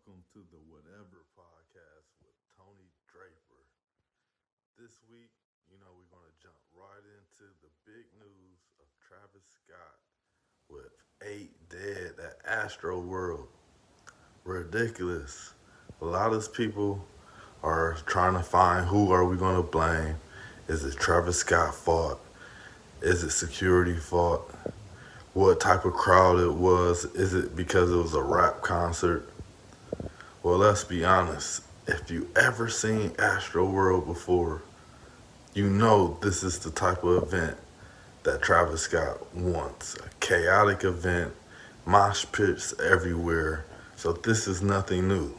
welcome to the Whatever Podcast with Tony Draper. This week, we're going to jump right into the big news of Travis Scott with 8 dead at Astroworld. Ridiculous. A lot of people are trying to find who are we going to blame. Is it Travis Scott fault? Is it security fault? What type of crowd it was? Is it because it was a rap concert? Well, let's be honest. If you ever seen Astroworld before, you know this is the type of event that Travis Scott wants. A chaotic event, mosh pits everywhere. So this is nothing new.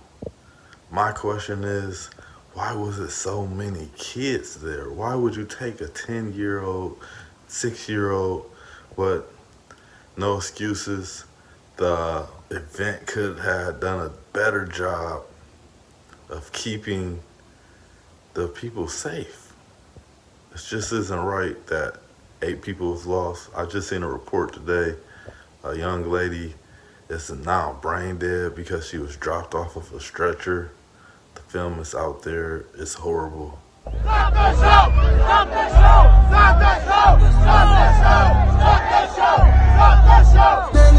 My question is, why was it so many kids there? Why would you take a 10-year-old, 6-year-old, but no excuses? The event could have done a better job of keeping the people safe. It just isn't right that 8 people was lost. I just seen a report today. A young lady is now brain dead because she was dropped off of a stretcher. The film is out there. It's horrible. Stop the show! Stop the show! Stop the show! Stop the show! Stop the show! Stop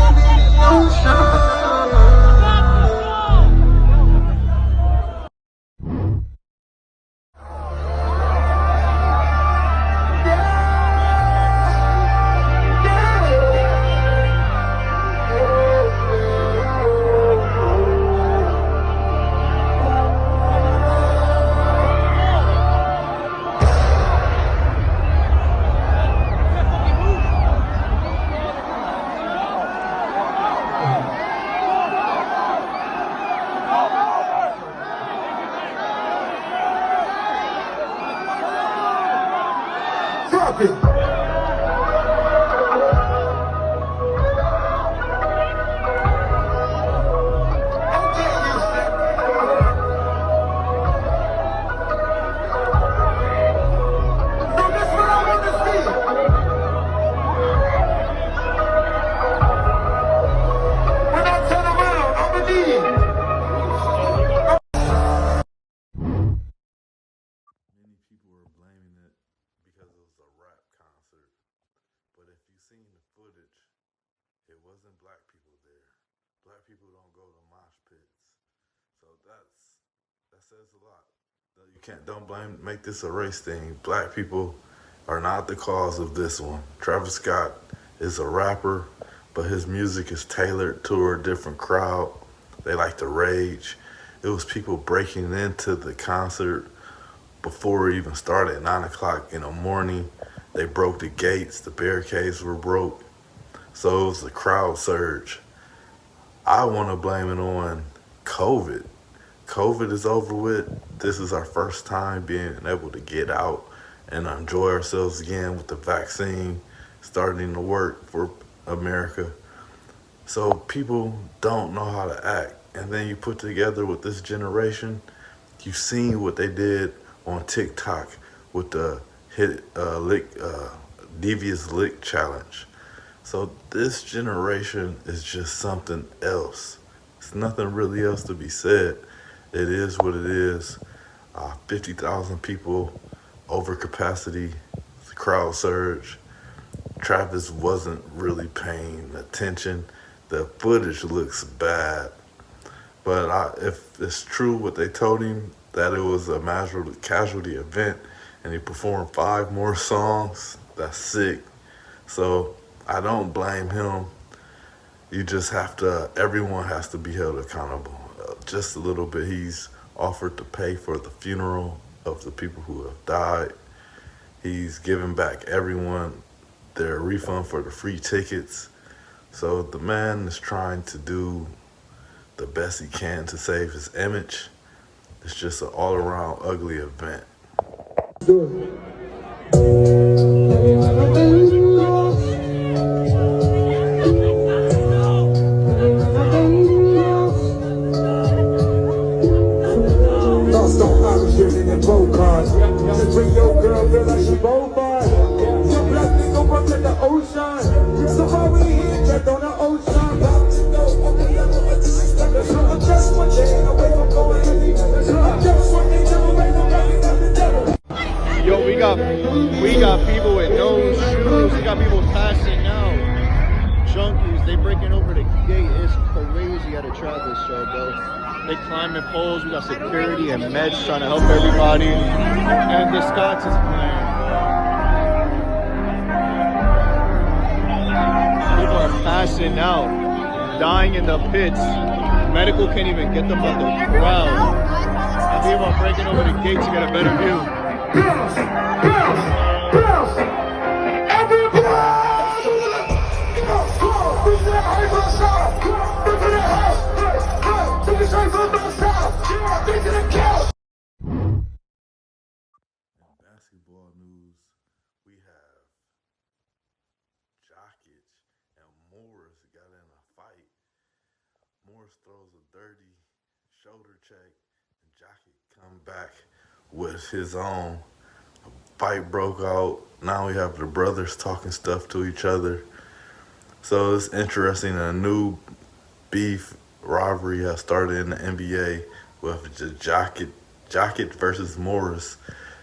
the show! Drop it! Many people were blaming it because it was a rap concert. But if you seen the footage, it wasn't black people there. Black people don't go to mosh pits. So that says a lot. You don't make this a race thing. Black people are not the cause of this one. Travis Scott is a rapper, but his music is tailored to a different crowd. They like to rage. It was people breaking into the concert before it even started at 9 o'clock in the morning. They broke the gates, the barricades were broke. So it was a crowd surge. I want to blame it on COVID. COVID is over with. This is our first time being able to get out and enjoy ourselves again with the vaccine starting to work for America. So people don't know how to act. And then you put together with this generation, you've seen what they did on TikTok with the devious lick challenge. So this generation is just something else. It's nothing really else to be said. It is what it is. 50,000 people over capacity, crowd surge. Travis wasn't really paying attention. The footage looks bad. But if it's true what they told him, that it was a casualty event and he performed 5 more songs, that's sick. So I don't blame him. You just everyone has to be held accountable. Just a little bit. He's offered to pay for the funeral of the people who have died. He's given back everyone their refund for the free tickets. So the man is trying to do the best he can to save his image. It's just an all-around ugly event. Do it. Lost on Irish in the boat cars. Just bring your girl, feel like she boat bar. Some black nigga run to the ocean. So how we here, check on the ocean. About to go on the level of this. Just one day. crazy at a Travis show, bro. They climbing poles. We got security and meds trying to help everybody. And the Scots is playing. People are passing out, dying in the pits. Medical can't even get them out the crowd. And people are breaking over the gate to get a better view. Basketball news, we have Jokic and Morris got in a fight. Morris throws a dirty shoulder check, and Jokic come back with his own. Fight broke out. Now we have the brothers talking stuff to each other. So it's interesting. A new beef rivalry has started in the NBA with Jokic versus Morris.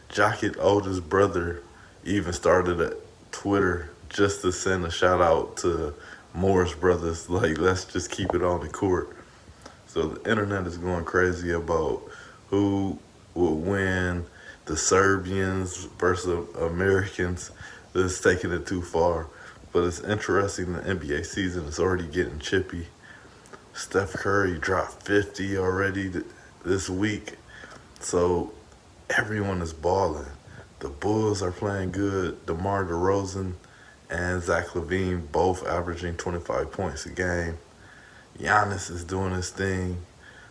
Jokic oldest brother even started a Twitter just to send a shout out to Morris brothers. Like, let's just keep it on the court. So the internet is going crazy about who will win, the Serbians versus Americans. This is taking it too far. But it's interesting, the NBA season is already getting chippy. Steph Curry dropped 50 already this week. So everyone is balling. The Bulls are playing good. DeMar DeRozan and Zach LaVine both averaging 25 points a game. Giannis is doing his thing.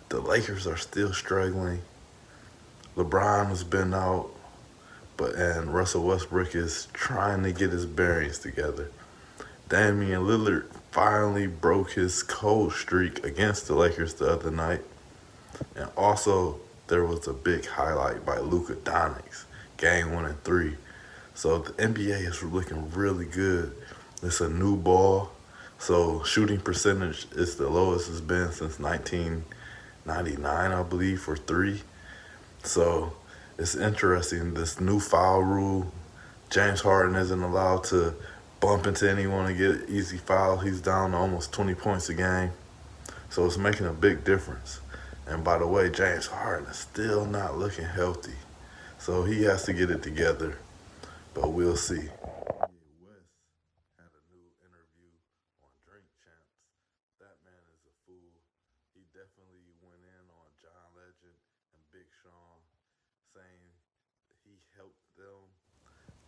The Lakers are still struggling. LeBron has been out, and Russell Westbrook is trying to get his bearings together. Damian Lillard finally broke his cold streak against the Lakers the other night. And also, there was a big highlight by Luka Doncic, game 1 and 3. So the NBA is looking really good. It's a new ball. So shooting percentage is the lowest it's been since 1999, I believe, for 3. So it's interesting, this new foul rule. James Harden isn't allowed to bump into anyone and get an easy foul. He's down to almost 20 points a game. So it's making a big difference. And by the way, James Harden is still not looking healthy. So he has to get it together. But we'll see. Kanye West had a new interview on Drink Champs. That man is a fool. He definitely went in on John Legend and Big Sean, saying he helped them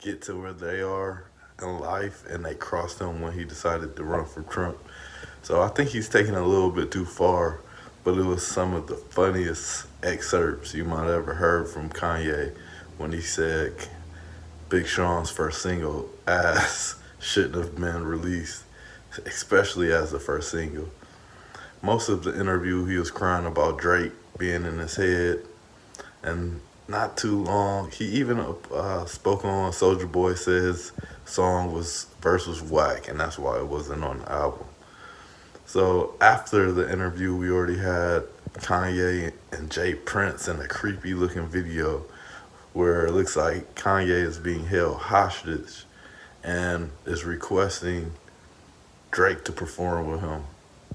get to where they are in life, and they crossed him when he decided to run for Trump. So I think he's taking it a little bit too far, but it was some of the funniest excerpts you might have ever heard from Kanye when he said Big Sean's first single, Ass, shouldn't have been released, especially as the first single. Most of the interview, he was crying about Drake being in his head, and not too long, he even spoke on Soulja Boy, said his verse was whack, and that's why it wasn't on the album. So after the interview, we already had Kanye and Jay Prince in a creepy looking video where it looks like Kanye is being held hostage and is requesting Drake to perform with him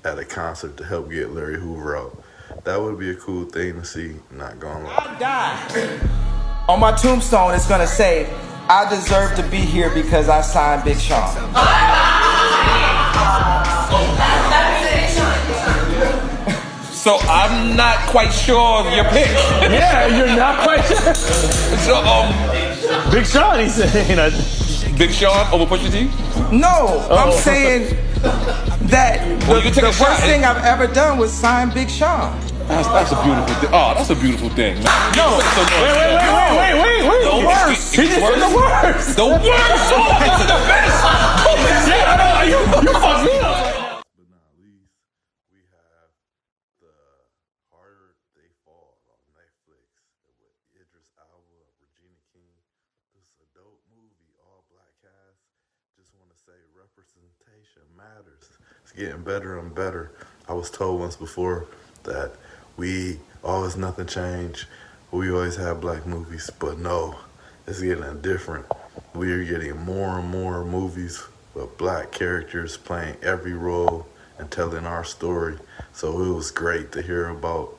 at a concert to help get Larry Hoover out. That would be a cool thing to see, not gonna lie. I die. On my tombstone, it's gonna say, I deserve to be here because I signed Big Sean. So I'm not quite sure of your pick. Yeah, you're not quite sure. So Big Sean, he said. Big Sean over Pusha T? No, I'm saying that the worst thing I've ever done was sign Big Sean. That's a beautiful thing. Oh, that's a beautiful thing, man. No. Wait. The worst. He just said the worst. The worst. Oh, this is the best. Yeah, I know. You fucked me up. But not least, we have The Harder They Fall on Netflix with Idris Elba, Regina King. This is a dope movie, all black cast. Just want to say representation matters. It's getting better and better. I was told once before that we always nothing change. We always have black movies, but no, it's getting different. We are getting more and more movies with black characters playing every role and telling our story. So it was great to hear about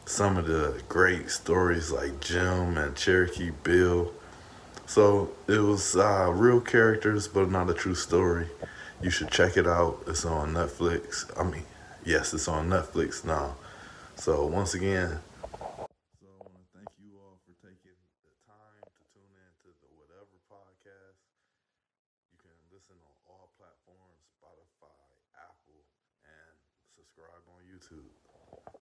some of the great stories like Jim and Cherokee Bill. So it was real characters, but not a true story. You should check it out. It's on Netflix. Yes, it's on Netflix now. So once again, so I want to thank you all for taking the time to tune in to the Whatever podcast. You can listen on all platforms, Spotify, Apple, and subscribe on YouTube.